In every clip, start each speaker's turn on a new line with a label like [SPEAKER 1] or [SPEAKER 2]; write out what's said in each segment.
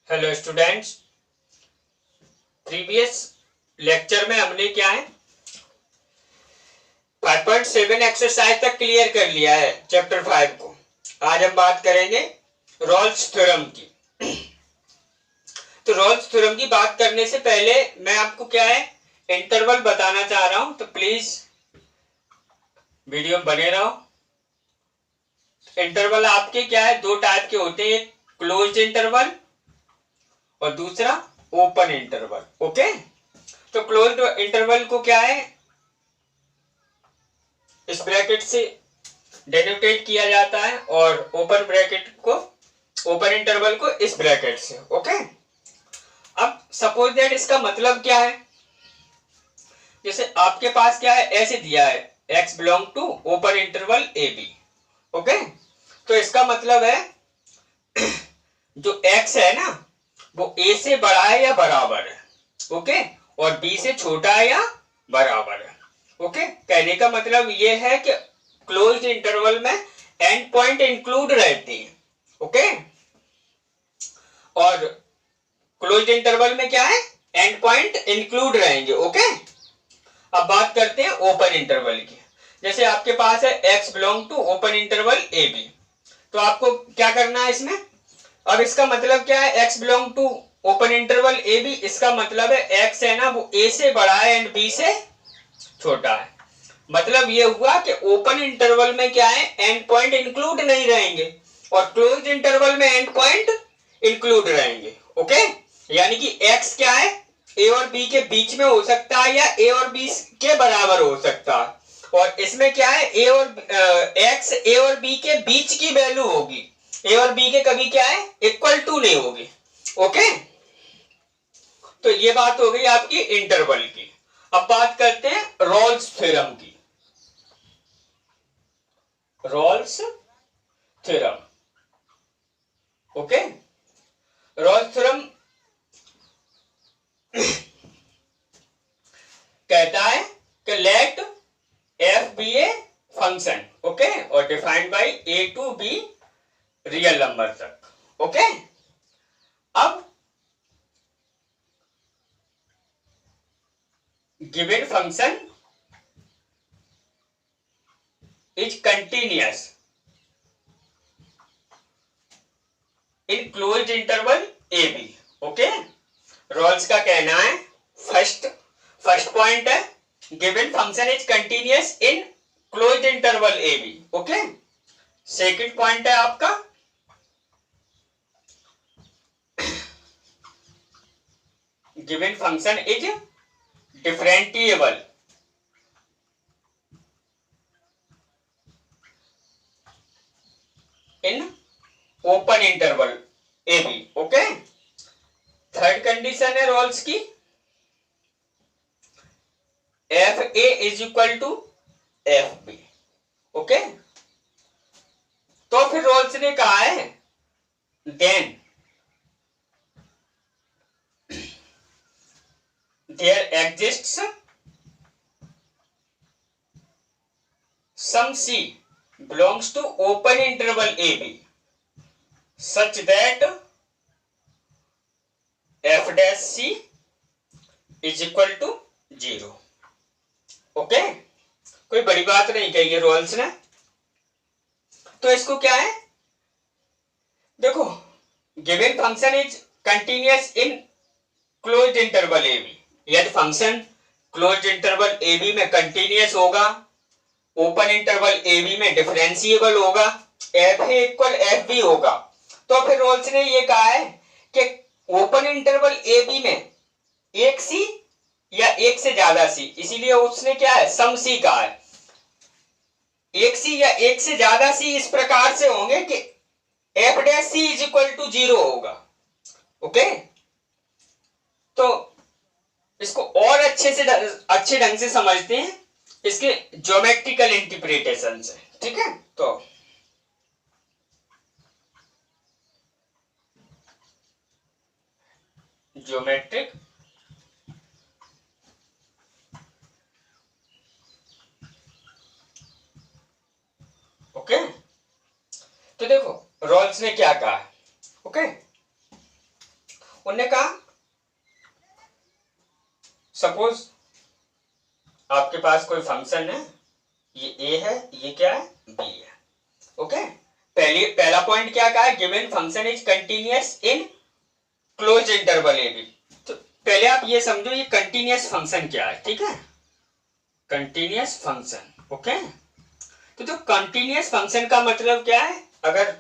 [SPEAKER 1] Hello students, previous lecture में हमने क्या है 5.7 एक्सरसाइज तक क्लियर कर लिया है चैप्टर 5 को। आज हम बात करेंगे रॉल्स थ्योरम की। तो रॉल्स थ्योरम की बात करने से पहले मैं आपको क्या है इंटरवल बताना चाह रहा हूं, तो प्लीज वीडियो में बने रहो। इंटरवल आपके क्या है दो टाइप के होते हैं, एक क्लोज्ड इंटरवल और दूसरा ओपन इंटरवल। ओके, तो क्लोज्ड इंटरवल को क्या है इस ब्रैकेट से डेनोटेट किया जाता है और ओपन ब्रैकेट को ओपन इंटरवल को इस ब्रैकेट से। ओके, अब सपोज दैट इसका मतलब क्या है, जैसे आपके पास क्या है ऐसे दिया है x belong to open interval A B. Okay, तो इसका मतलब है जो x है ना वो a से बड़ा है या बराबर है। ओके, और b से छोटा है या बराबर है। ओके, कहने का मतलब ये है कि क्लोज्ड इंटरवल में एंड पॉइंट इंक्लूड रहते हैं। ओके, और क्लोज्ड इंटरवल में क्या है एंड पॉइंट इंक्लूड रहेंगे। ओके, अब बात करते हैं ओपन इंटरवल की। जैसे आपके पास है x belong to open interval A B, तो आपको क्या करना है इसमें। अब इसका मतलब क्या है x belong to open interval A B, इसका मतलब है x है ना वो a से बड़ा है एंड b से छोटा है। मतलब ये हुआ कि ओपन इंटरवल में क्या है एंड पॉइंट इंक्लूड नहीं रहेंगे और क्लोज्ड इंटरवल में एंड पॉइंट इंक्लूड रहेंगे। ओके, यानी कि x क्या है a और b के बीच में हो सकता है या a और b के बराबर हो सकता है, और इसमें क्या है a और x a और b के बीच की वैल्यू होगी, a और b के कभी क्या है इक्वल टू नहीं होगी। ओके, तो ये बात हो गई आपकी इंटरवल की। अब बात करते हैं रॉल्स थ्योरम की। Rolle's theorem, okay, Rolle's theorem कहता है कि let F be a function, okay, और defined by A to B real number तक। ओके, अब given function is continuous in closed interval A B. Okay, Rolle's का कहना है फर्स्ट पॉइंट है given function is continuous in closed interval A B. Okay, second point है आपका given function is differentiable in open interval A B. Okay, third condition है Rolle's की F A is equal to F B. Okay, तो फिर Rolle's ने कहा है then there exists some C belongs to open interval A B such that F dash C is equal to 0। Okay, कोई बड़ी बात नहीं कही है रॉल्स ने। तो इसको क्या है देखो, given function is continuous in closed interval A B, यदि function closed interval A B में कंटिन्यूअस होगा, ओपन इंटरवल ए बी में डिफरेंशिएबल होगा, F A equal F B होगा, तो फिर रॉल्स ने ये कहा है कि ओपन इंटरवल ए बी में एक सी या एक से ज्यादा सी, इसीलिए उसने क्या है सम सी कहा है। एक सी या एक से ज्यादा सी इस प्रकार से होंगे कि F dash C is equal to 0 होगा। ओके, तो इसको और अच्छे ढंग से समझते हैं इसके ज्योमेट्रिकल इंटरप्रिटेशन से। ठीक है, तो ज्योमेट्रिक ओके, तो देखो रॉल्स ने क्या कहा। ओके, उनने कहा सपोज आपके पास कोई फंक्शन है, ये a है, ये क्या है, b है। ओके, पहला पॉइंट क्या कहा है, given function is continuous in close interval A B. तो पहले आप ये समझो ये कंटिन्यूअस फंक्शन क्या है, ठीक है, कंटिन्यूअस फंक्शन। ओके, तो जो कंटिन्यूअस फंक्शन का मतलब क्या है, अगर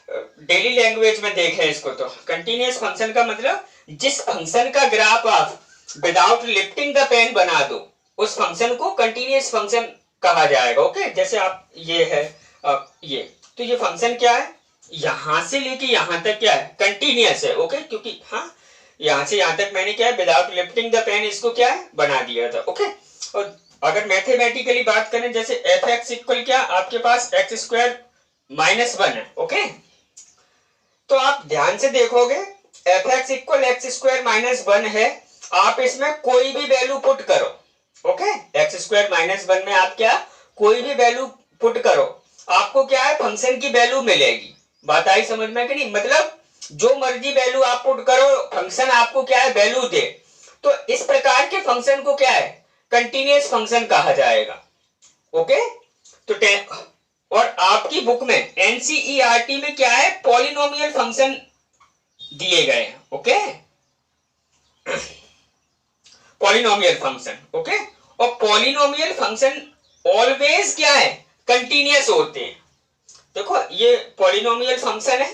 [SPEAKER 1] डेली लैंग्वेज में देखें इसको, तो कंटिन्यूअस फंक्शन का मतलब जिस फंक्शन का ग्राफ आप विदाउट लिफ्टिंग द पेन बना दो, उस फंक्शन को कंटिन्यूअस फंक्शन कहा जाएगा। ओके, जैसे आप ये है ये, तो ये फंक्शन क्या है, यहां से लेके यहां तक क्या है, कंटिन्यूअस है। ओके, क्योंकि हाँ यहां से यहां तक मैंने क्या है, विदाउट लिफ्टिंग द पेन इसको क्या है, बना दिया था। ओके, और अगर मैथमेटिकली बात करें, जैसे एफ एक्स इक्वल क्या, आपके पास एक्स स्क्वायर माइनस 1 है। ओके, तो आप ध्यान से देखोगे F X equal X square minus 1 है, आप इसमें कोई भी वैल्यू पुट करो। ओके, एक्स स्क्वायर माइनस 1 में आप क्या कोई भी वैल्यू पुट करो, आपको क्या है, फंक्शन की वैल्यू मिलेगी। बात आई समझ में कि नहीं, मतलब जो मर्जी वैल्यू आप पुट करो, फंक्शन आपको क्या है, वैल्यू दे। तो इस प्रकार के फंक्शन को क्या है, कंटिन्यूअस फंक्शन कहा जाएगा। ओके, तो और आपकी बुक में एनसीईआरटी में क्या है, पॉलिनोमियल फंक्शन दिए गए हैं। Okay, polynomial function. ओके, और पॉलिनोमियल फंक्शन ऑलवेज क्या है, कंटिन्यूअस होते हैं। देखो ये पॉलिनोमियल फंक्शन है,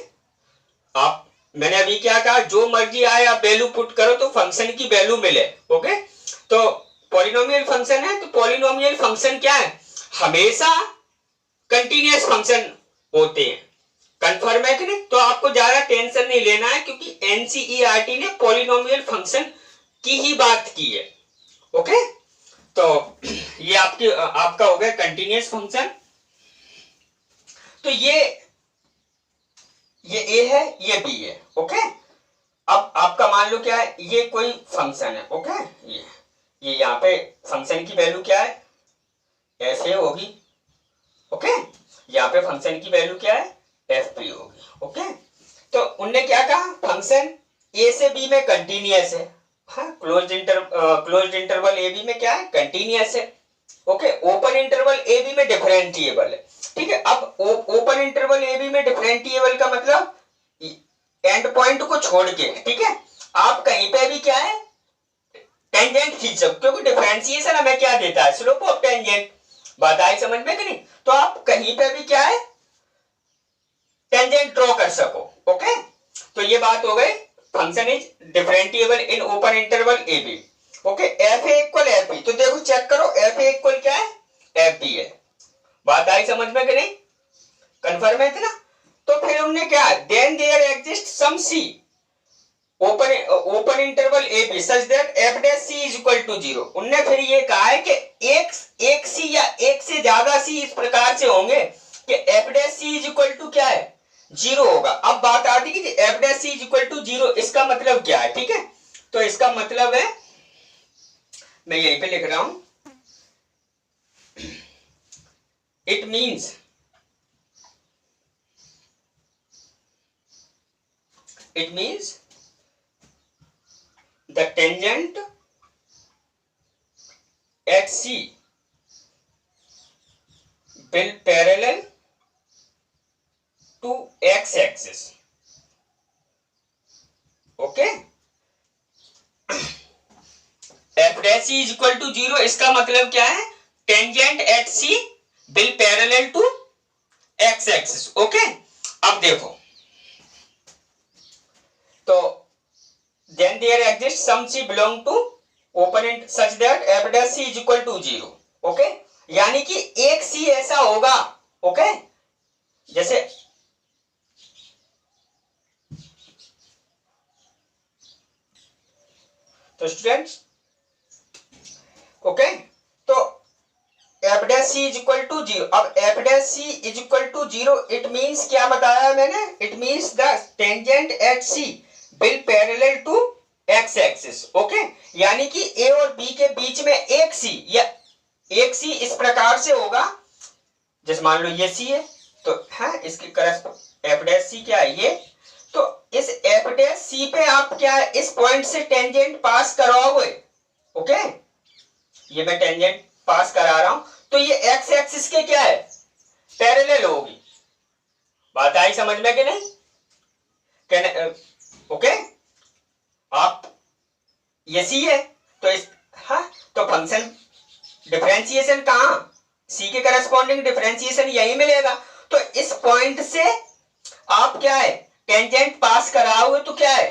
[SPEAKER 1] आप मैंने अभी क्या कहा, जो मर्जी आए आप वैल्यू पुट करो तो फंक्शन की वैल्यू मिले। ओके, तो पॉलिनोमियल फंक्शन है, तो पॉलिनोमियल फंक्शन क्या है, हमेशा कंटिन्यूअस फंक्शन होते हैं। कंफर्म है कि नहीं, तो आपको ज्यादा टेंशन नहीं लेना है, क्योंकि एनसीईआरटी ने पॉलिनोमियल फंक्शन की ही बात की है। ओके, तो ये आपका हो गया कंटिन्यूअस फंक्शन। तो ये ए है, ये बी है। ओके, अब आपका मान लो क्या है, ये कोई फंक्शन है। ओके, ये यहाँ पे फंक्शन की वैल्यू क्या है, एफ ए होगी। ओके, यहाँ पे फंक्शन की वैल्यू क्या है, एफ पी होगी। ओके, तो उनने क्या कहा, फंक्शन ए से बी में कंटिन्यूअस है, हाँ क्लोज्ड इंटरवल ए बी में क्या है, कंटिन्यूअस है। Okay, open interval A B में डिफरेंशिएबल है। ठीक है, अब ओपन इंटरवल ए बी में डिफरेंशिएबल का मतलब एंड पॉइंट को छोड़ के, ठीक है, आप कहीं पे भी क्या है, टेंजेंट खींच सकते, क्योंकि डिफरेंशिएशन हमें क्या देता है, स्लोप ऑफ टेंजेंट। बात आई समझ में कि नहीं, तो आप कहीं पे भी क्या है, टेंजेंट ड्रॉ कर सको। ओके, तो ये बात हो गई, function is differentiable in open interval A B. Okay, F A equal F B, तो देखो चेक करो, एफ ए इक्वल क्या है, एफ बी है। बात आई समझ में कि नहीं, कंफर्म है ना। तो फिर हमने क्या, then there exist some C open interval A B such that F dash C is equal to 0। उनने फिर ये कहा है कि एक सी या एक से ज्यादा सी इस प्रकार से होंगे कि F dash C is equal to क्या है, 0 होगा। अब बात आती है कि F dash C is equal to 0, इसका मतलब क्या है, ठीक है, तो इसका मतलब है, मैं यहीं पे लिख रहा हूं, it means the tangent at C will parallel to x axis. Okay, f dash c is equal to 0, इसका मतलब क्या है, tangent at C will parallel to x axis. Okay, अब देखो, तो then there exists some c belong to open int such that f dash c is equal to 0. Okay, यानी कि एक c ऐसा होगा, ओके, जैसे तो स्टूडेंट्स, ओके, तो f dash c is equal to 0। अब f dash c is equal to 0, it means क्या बताया मैंने, it means the tangent at c will parallel to x axis। Okay, यानी कि a और b के बीच में एक c या एक c इस प्रकार से होगा, जैसे मान लो ये c है, तो है इसकी करस्पोंड f डैश c क्या है, ये, तो इस एफ डैश सी पे आप क्या है, इस पॉइंट से टेंजेंट पास कराओगे। ओके, ये मैं टेंजेंट पास करा रहा हूं, तो ये एक्स एक्सिस के क्या है, पैरेलल होगी। बात आई समझ में कि नहीं? ओके, आप ये सी है तो इस, हाँ, तो फंक्शन डिफरेंशिएशन कहां, सी के करस्पॉन्डिंग डिफरेंशिएशन यही मिलेगा। तो इस पॉइंट से आप क्या है, टेंजेंट पास कराओगे तो क्या है,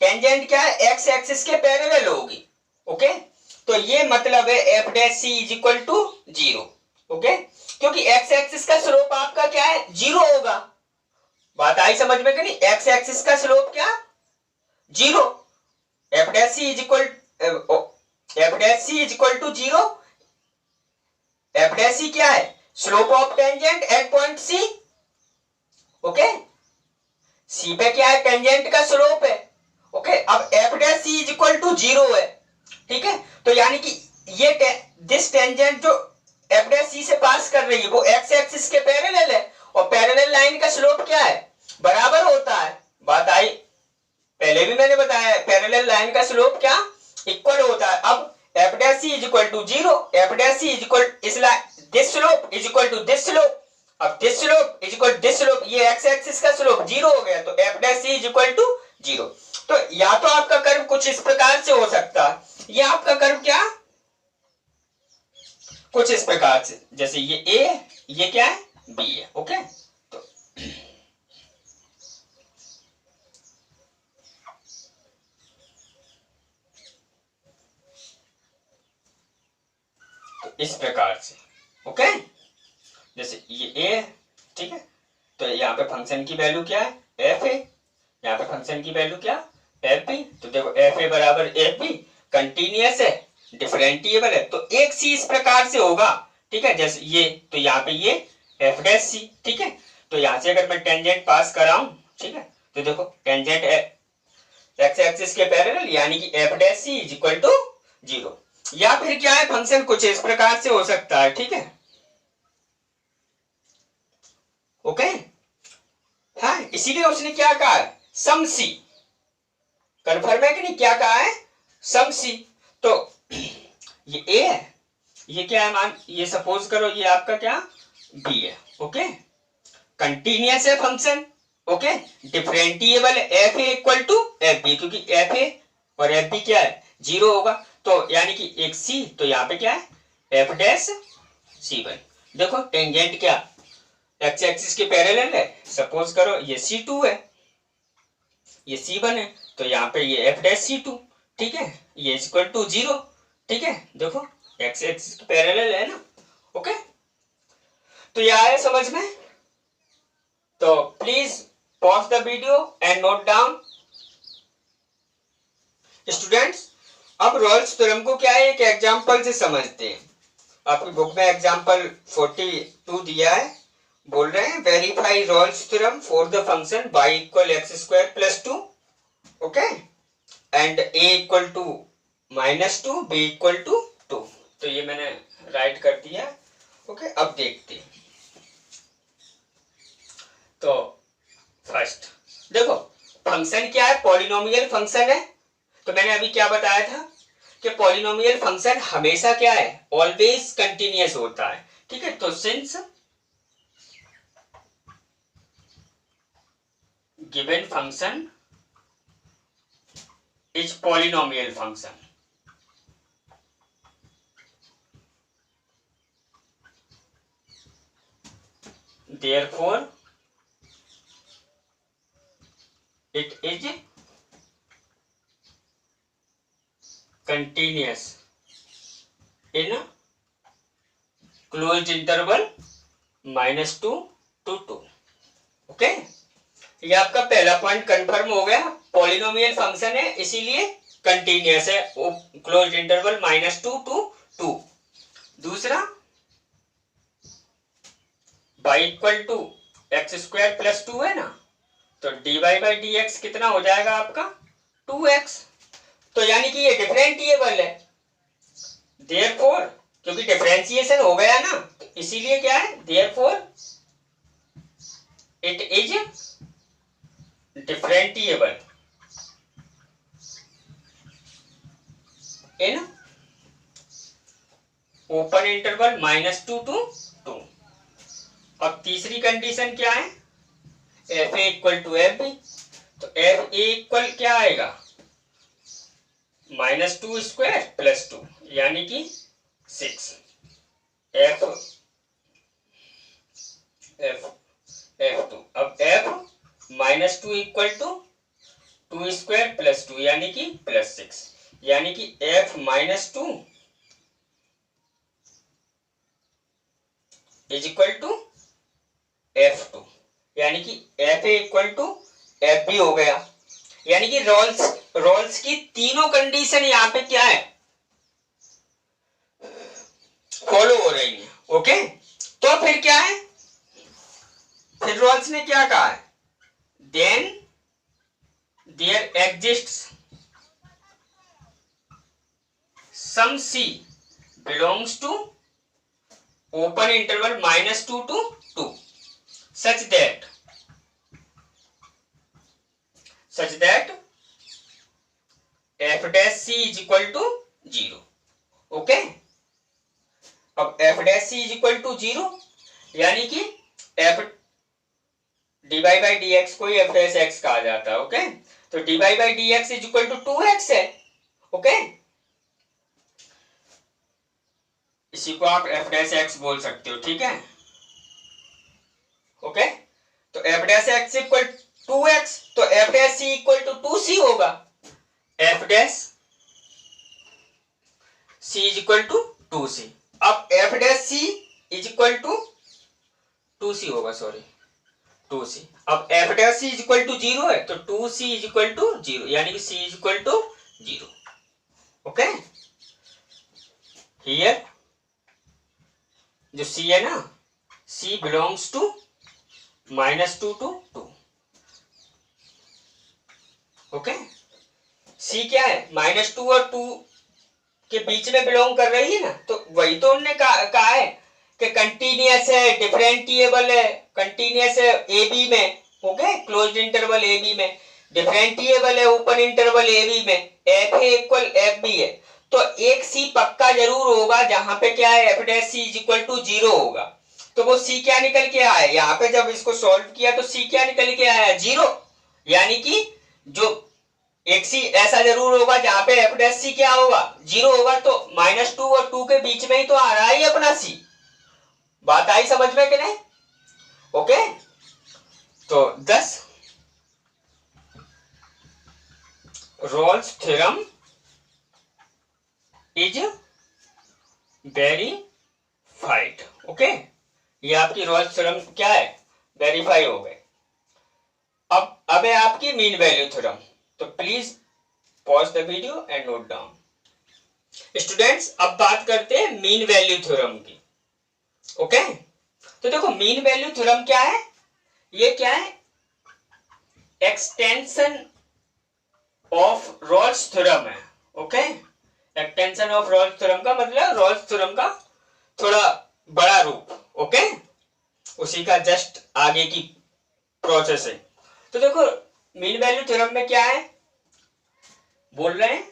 [SPEAKER 1] टेंजेंट क्या है, एक्स एक्सिस के पैरेलल होगी। ओके, तो ये मतलब है F dash C is equal to 0। Okay, क्योंकि एक्स एक्सिस का स्लोप आपका क्या है, 0 होगा। बात आई समझ में कि नहीं? एक्स एक्सिस का स्लोप क्या, 0। F dash C is equal, F dash C is equal to 0। F dash C क्या है, slope of tangent at point C. Okay, C पे क्या है, टेंजेंट का स्लोप है। ओके, अब F dash C is equal to 0 है। ठीक है, तो यानी कि ये दिस टेंजेंट जो एफ डैश सी से पास कर रही है वो एक्स एक्सिस के पैरेलल है, और पैरेलल लाइन का स्लोप क्या है, बराबर होता है। बात आई, पहले भी मैंने बताया, पैरेलल लाइन का स्लोप क्या, इक्वल होता है। अब F dash C is equal to 0, F dash C is equal इस this slope is equal to this slope. अब this slope is equal this slope, ये एक्स एक्सिस का स्लोप 0 हो गया, तो F dash C is equal to 0। तो या तो आपका कर्व कुछ इस प्रकार से हो सकता है, या आपका कर्व क्या, कुछ इस प्रकार से, जैसे ये ए, ये क्या है, बी है। ओके, तो इस प्रकार से। ओके, जैसे ये ए है, ठीक है, तो यहाँ पे फंक्शन की वैल्यू क्या है, एफ है, यहाँ पे फंक्शन की वैल्यू क्या, एफ बी। तो देखो एफ ए बराबर एफ बी, कंटिन्यूअस है, डिफरेंटिएबल है, तो एक सी इस प्रकार से होगा। ठीक है, जैसे ये, तो यहाँ पे ये एफ डैश सी। ठीक है, तो यहाँ से अगर मैं टेंजेंट पास कराऊं, ठीक है, तो देखो टेंजेंट एक्स एक्सिस के पैरेलल, यानी कि F dash C is equal to 0। या फिर क्या है, फंक्शन कुछ इस प्रकार से हो सकता है। ठीक है, ओके, हाँ, इसीलिए उसने क्या कहा है, सम सी। कन्फर्म है कि नहीं, क्या कहा है, सम सी। तो ये ए है, ये क्या है, मान ये सपोज करो ये आपका क्या, बी है। ओके, कंटिन्यूअस है फंक्शन। ओके, डिफरेंटिएबल है, F A equal to F B, क्योंकि एफ ए और एफ बी क्या है, 0 होगा, तो यानी कि एक सी, तो यहाँ पे क्या है, एफ डैश सी वन। देखो टेंजेंट क्या, एक्स एक्सिस के पैरेलल है, सपोज करो ये C2 है, ये C1 है, तो यहाँ पे ये एफ डैश C2। ठीक है, ये इक्वल टू 0। ठीक है, देखो एक्स एक्सिस के पैरेलल है ना। ओके, तो यह आया समझ में? तो please pause the video and note down. Students, अब रोल्स थ्योरम को क्या है, एक एग्जांपल से समझते हैं। आपकी बुक में एग्जांपल 42 दिया है, बोल रहे हैं verify Rolle's theorem for the function y equal X square plus 2, okay, and a equal to -2, b equal to 2। तो ये मैंने राइट कर दिया। ओके, अब देखते हैं। तो फर्स्ट देखो, फंक्शन क्या है, पॉलिनोमियल फंक्शन है। तो मैंने अभी क्या बताया था कि पॉलिनोमियल फंक्शन हमेशा क्या है, ऑलवेज कंटिन्यूअस होता है। ठीक है, तो since given function is polynomial function, therefore it is continuous in closed interval -2 to 2। Okay, ये आपका पहला पॉइंट कंफर्म हो गया, पॉलिनोमियल फंक्शन है इसीलिए कंटिन्यूअस है, क्लोज्ड इंटरवल -2 to 2। दूसरा, y equal to X square plus 2 है ना, तो dy बाई डी एक्स कितना हो जाएगा आपका, 2x। तो यानी कि ये डिफरेंशिएबल है, देयरफॉर, क्योंकि डिफरेंशिएशन हो गया ना, तो इसीलिए क्या है, therefore it is differentiable in open interval -2 to 2। अब तीसरी कंडीशन क्या है, F A equal to F B, तो एफ ए इक्वल क्या आएगा, -2 स्क्वायर प्लस 2 यानी कि 6। एफ टू, अब F -2 equal to 2 square plus 2 यानी कि +6, यानी कि F -2 is equal to F2, यानी कि F A equal to F B हो गया। यानी कि रोल्स की तीनों कंडीशन यहाँ पे क्या है, फॉलो हो रही है। ओके, तो फिर क्या है, फिर रोल्स ने क्या कहा है, then there exists some C belongs to open interval -2 to 2 such that f dash C is equal to 0। Okay, अब f dash C is equal to 0 यानी कि f dy by dx को ही f dash x कहा जाता है। Okay, तो dy by dx is equal to 2x है। Okay, इसी को आप f dash x बोल सकते हो, ठीक है। ओके, तो f dash x equal 2x, तो f dash c equal to 2c होगा। f dash c is equal to 2c। अब f dash c is equal to 2c होगा, सॉरी 2c। अब f dash c is equal to 0 है, तो 2c is equal to 0 यानी कि c is equal to 0। Okay, here जो c है ना, c belongs to -2 to 2। Okay, c क्या है, -2 और 2 के बीच में बिलोंग कर रही है ना, तो वही तो उन्होंने कहा है कि कंटीन्यूअस है, डिफरेंटिएबल है, कंटीन्यूअस है ए बी में। Okay, closed interval A B में, डिफरेंटिएबल है ओपन इंटरवल ए बी में, F A equal F B है, तो एक सी पक्का जरूर होगा जहां पे क्या है, F dash C is equal to 0 होगा। तो वो सी क्या निकल के आया, यहाँ पे जब इसको सॉल्व किया तो सी क्या निकल के आया, 0। यानी कि जो एक सी ऐसा जरूर होगा जहां पे एफ डैश सी क्या होगा, 0 होगा। तो -2 और 2 के बीच में ही तो आ रहा है अपना सी। बात आई समझ में कि नहीं? ओके, तो 10 Rolle's theorem is verified. Okay, ये आपकी रोल्स थ्योरम क्या है, वेरीफाई हो गए। अब है आपकी मीन वैल्यू थ्योरम, तो please pause the video and note down. Students, अब बात करते हैं मीन वैल्यू थ्योरम की। ओके, तो देखो मीन वैल्यू थ्योरम क्या है, ये क्या है, एक्सटेंशन ऑफ रोल्स थ्योरम है। Okay, extension of Rolle's theorem का मतलब रोल्स थ्योरम का थोड़ा बड़ा रूप। ओके, उसी का जस्ट आगे की प्रोसेस है। तो देखो मीन वैल्यू थ्योरम में क्या है, बोल रहे हैं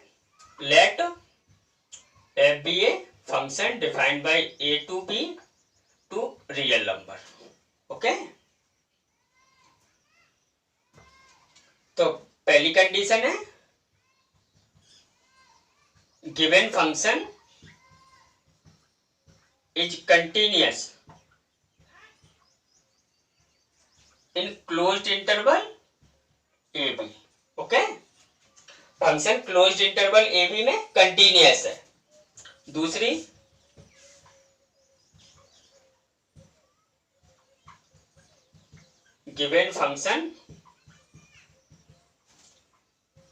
[SPEAKER 1] let F be a function defined by A to B to real number. Okay, तो पहली कंडीशन है given function is continuous in closed interval A B. Okay, function closed interval A B में कंटिन्यूअस है। दूसरी, given function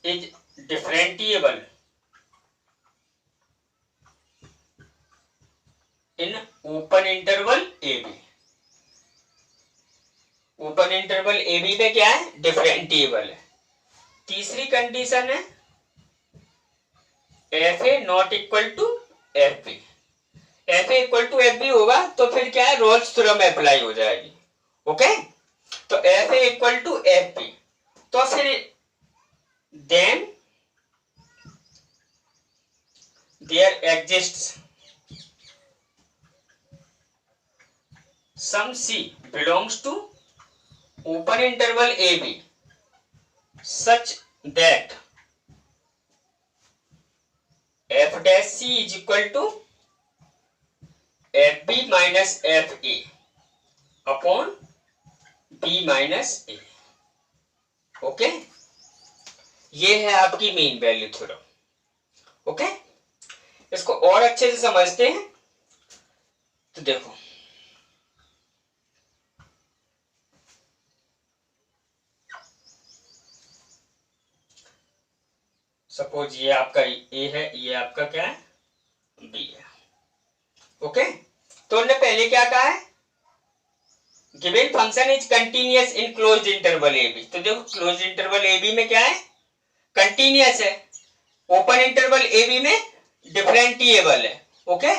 [SPEAKER 1] is differentiable in open interval A B. Open interval A B में क्या है, differentiable है। तीसरी condition है F A not equal to F B. F A equal to F B होगा तो फिर क्या है, रोल्स थ्योरम अप्लाई हो जाएगी। ओके, तो F A equal to F B. तो फिर then there exists some C belongs to open interval A B such that f dash c is equal to fb minus fa upon b minus a। Okay, ये है आपकी mean value theorem. Okay, इसको और अच्छे से समझते हैं तो देखो, सपोज ये आपका ए है, ये आपका क्या है, बी है। ओके, तो हमने पहले क्या कहा है, given function is continuous in closed interval A B. तो देखो क्लोज्ड इंटरवल ए बी में क्या है, कंटिन्यूअस है, ओपन इंटरवल ए बी में डिफरेंटिएबल है। Okay,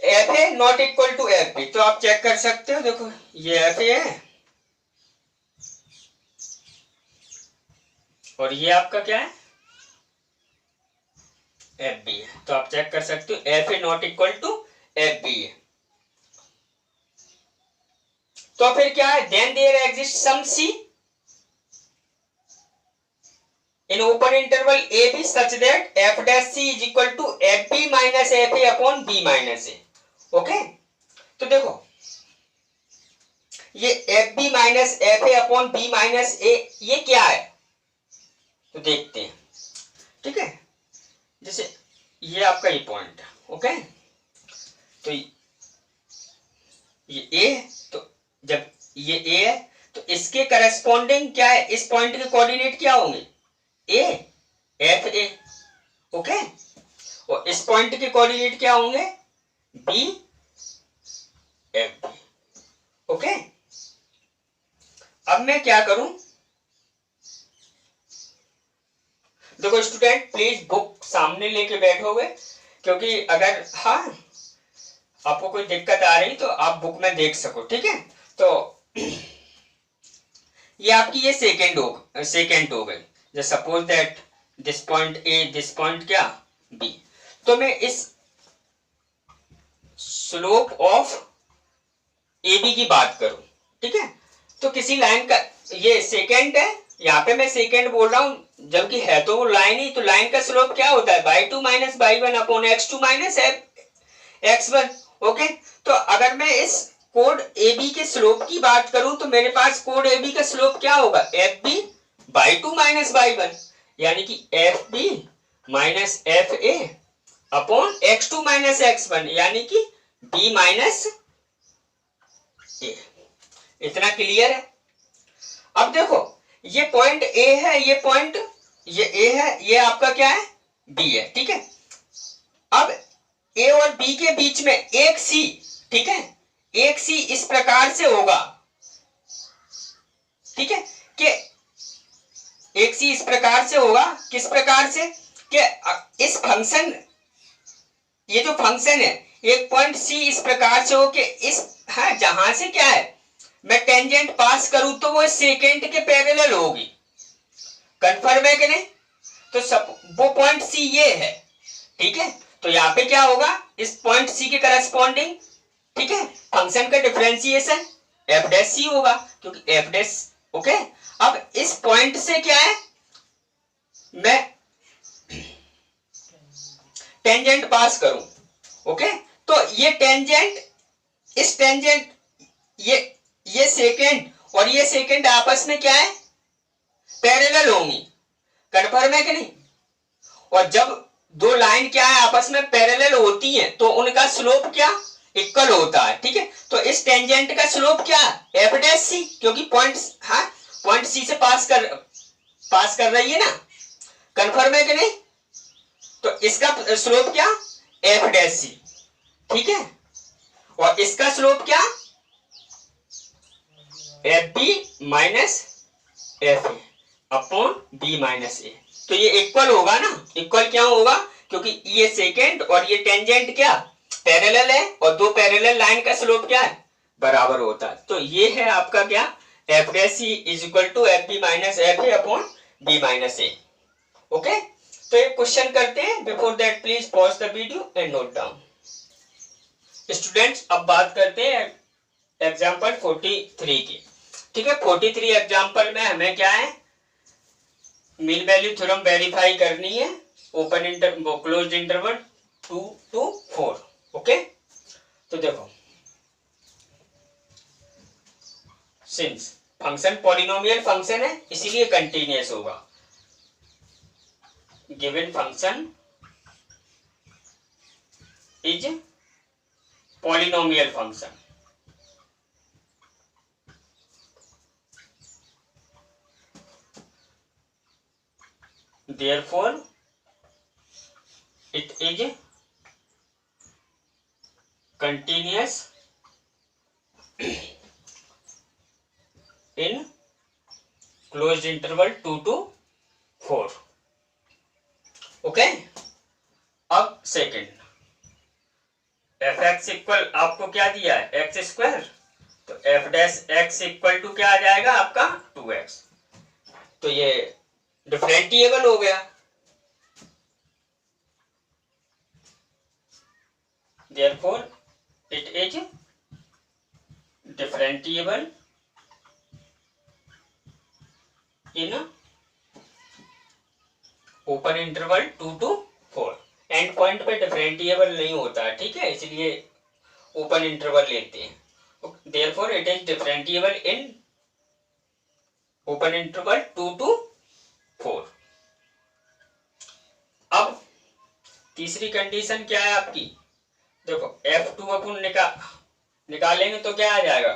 [SPEAKER 1] F A not equal to F B, तो आप चेक कर सकते हो, देखो ये एफ ए है और ये आपका क्या है, एफ बी है। तो आप चेक कर सकते हो F A not equal to F B है। तो फिर क्या है, then there exist some C in open interval A B such that F dash C is equal to F B minus F A upon B minus A. Okay, तो देखो ये F B minus F A upon B minus A ये क्या है, तो देखते हैं। ठीक है, जैसे ये आपका ये पॉइंट है। ओके, तो ये ए, तो जब ये ए है तो इसके करस्पॉन्डिंग क्या है, इस पॉइंट के कोऑर्डिनेट क्या होंगे, ए एफ ए। ओके, और इस पॉइंट के कोऑर्डिनेट क्या होंगे, बी एफ बी। ओके, अब मैं क्या करूं, देखो स्टूडेंट प्लीज बुक सामने लेके बैठोगे, क्योंकि अगर हाँ आपको कोई दिक्कत आ रही तो आप बुक में देख सको। ठीक है, तो ये आपकी ये सेकेंड हो गई। Just suppose that this point A, this point क्या, बी। तो मैं इस स्लोप ऑफ ए बी की बात करूं, ठीक है, तो किसी लाइन का ये सेकेंड है, यहाँ पे मैं सेकेंड बोल रहा हूं जबकि है तो वो लाइन ही। तो लाइन का स्लोप क्या होता है, Y two minus Y one upon X two minus X one. Okay, तो अगर मैं इस कोड ए बी के स्लोप की बात करूं तो मेरे पास कोड ए बी का स्लोप क्या होगा, F B Y two minus Y one, यानी कि F B minus F A upon X two minus X one, यानी कि बी माइनस ए। इतना क्लियर है। अब देखो ये पॉइंट ए है, ये पॉइंट ये ए है, ये आपका क्या है, बी है। ठीक है, अब ए और बी के बीच में एक सी, ठीक है, एक सी इस प्रकार से होगा, ठीक है, कि एक सी इस प्रकार से होगा, किस प्रकार से, कि इस फंक्शन, ये जो फंक्शन है, एक पॉइंट सी इस प्रकार से हो कि इस, हाँ, जहां से क्या है मैं टेंजेंट पास करूं तो वो सेकेंड के पैरेलल होगी। कंफर्म है कि नहीं, तो सब वो पॉइंट सी ये है। ठीक है, तो यहां पे क्या होगा, इस पॉइंट सी के करस्पॉन्डिंग, ठीक है, फंक्शन का डिफरेंशिएशन एफ डैश सी होगा, क्योंकि एफ डैश। ओके, अब इस पॉइंट से क्या है, मैं टेंजेंट पास करूं। ओके, तो ये टेंजेंट, इस टेंजेंट, ये सेकेंड और ये सेकेंड आपस में क्या है, पैरेलल होंगी। कंफर्म है कि नहीं, और जब दो लाइन क्या है आपस में पैरेलल होती हैं तो उनका स्लोप क्या, इक्वल होता है। ठीक है, तो इस टेंजेंट का स्लोप क्या, एफ डैश सी, क्योंकि पॉइंट, हाँ, पॉइंट सी से पास कर रही है ना। कंफर्म है कि नहीं, तो इसका स्लोप क्या, एफ डैश सी। ठीक है, और इसका स्लोप क्या, F B minus F A upon B minus A. तो ये इक्वल होगा ना, इक्वल क्या होगा, क्योंकि ये सेकेंड और ये टेंजेंट क्या पैरेलल है, और दो पैरेलल लाइन का स्लोप क्या है, बराबर होता है। तो ये है आपका क्या, F dash C is equal to F B minus F A upon B minus A. Okay, तो एक क्वेश्चन करते हैं। Before that please pause the video and note down. Students अब बात करते हैं एग्जाम्पल 43 की। ठीक है, 43 एग्जाम्पल में हमें क्या है, मीन वैल्यू थ्योरम वेरीफाई करनी है। Open interval closed interval 2 to 4। Okay, तो देखो, सिंस फंक्शन पॉलिनोमियल फंक्शन है इसीलिए कंटिन्यूअस होगा। Given function is polynomial function, therefore it is continuous in closed interval 2 to 4। Okay, अब सेकेंड, एफ एक्स इक्वल आपको क्या दिया है, एक्स स्क्वायर, तो F dash X equal to क्या आ जाएगा आपका 2x। तो ये डिफरेंटिएबल हो गया, therefore it is differentiable in open interval 2 to 4। And point पे डिफरेंटिएबल नहीं होता है, ठीक है, इसलिए ओपन इंटरवल लेते हैं। therefore it is differentiable in open interval 2 to 4। अब तीसरी कंडीशन क्या है आपकी, देखो F2 अपन निकालेंगे तो क्या आ जाएगा,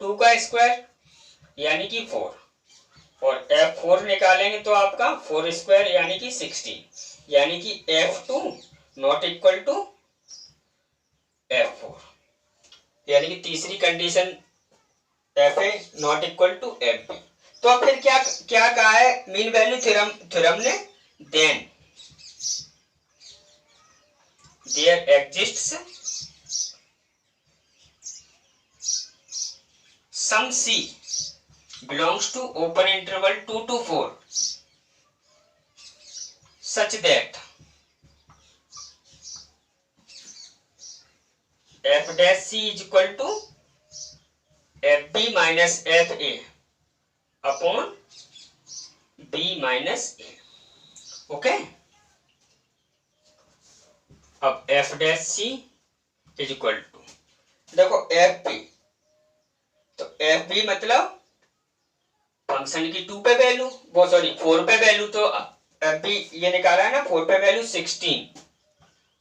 [SPEAKER 1] 2 का स्क्वायर यानी कि 4, और F4 निकालेंगे तो आपका 4 स्क्वायर यानी कि 16, यानी कि F2 not equal to F4, यानी कि तीसरी condition FA not equal to FB। तो अब फिर क्या क्या कहा है मीन वैल्यू थ्योरम ने, then there exists some C belongs to open interval 2 to 4 such that f dash C is equal to fb minus fa upon b minus a। Okay, अब f dash C is equal to, देखो fb, तो fb मतलब function की 2 पे value, वो sorry 4 पे value, तो अभी ये निकाला है ना 4 पे वैल्यू 16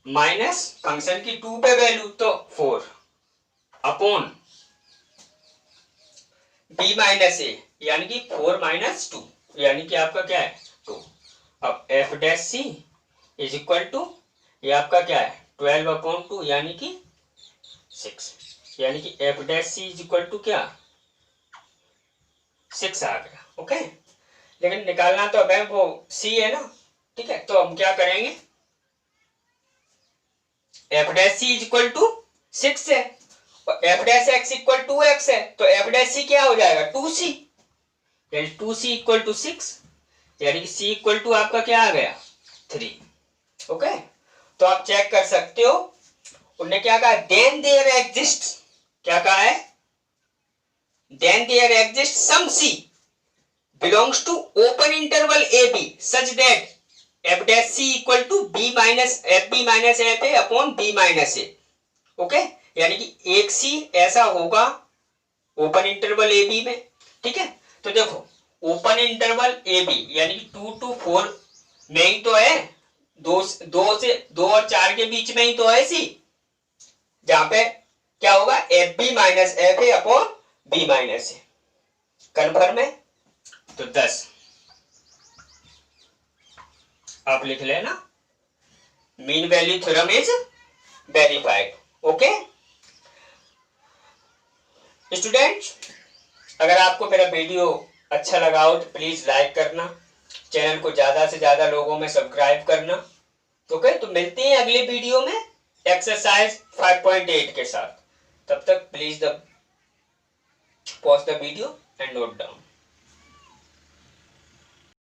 [SPEAKER 1] माइनस फंक्शन की 2 पे वैल्यू तो 4 अपॉन b माइनस ए यानी कि 4 माइनस 2 यानी कि आपका क्या है 2। अब f dash C is equal to, ये आपका क्या है 12 अपॉन 2 यानी कि 6, यानी कि f dash C is equal to क्या 6 आ गया। ओके, लेकिन निकालना तो अब वो सी है ना, ठीक है, तो हम क्या करेंगे, F dash C is equal to 6 है और F dash X equal to X है, तो एफ डैश सी क्या हो जाएगा 2c, यानी 2c इक्वल टू 6, यानी कि c इक्वल टू आपका क्या आ गया 3। ओके, तो आप चेक कर सकते हो, उन्होंने क्या कहा, देन देयर एग्जिस्ट, क्या कहा है, then there exists some C belongs to open interval AB such that f dash C equal to B minus FB minus FA upon B minus A। Okay, यानी कि एक C ऐसा होगा open interval AB में, ठीक है, तो देखो ओपन इंटरवल AB यानी कि 2 to 4 में ही तो है, 2 और 4 के बीच में ही तो है C, जहां पे क्या होगा FB minus FA upon B minus A. Confirm है, तो 10 आप लिख लेना, mean value theorem is verified. Okay students, अगर आपको मेरा वीडियो अच्छा लगा हो तो प्लीज लाइक करना, चैनल को ज्यादा से ज्यादा लोगों में सब्सक्राइब करना। ओके, तो मिलते हैं अगले वीडियो में एक्सरसाइज 5.8 के साथ, तब तक please the Pause the video and note down.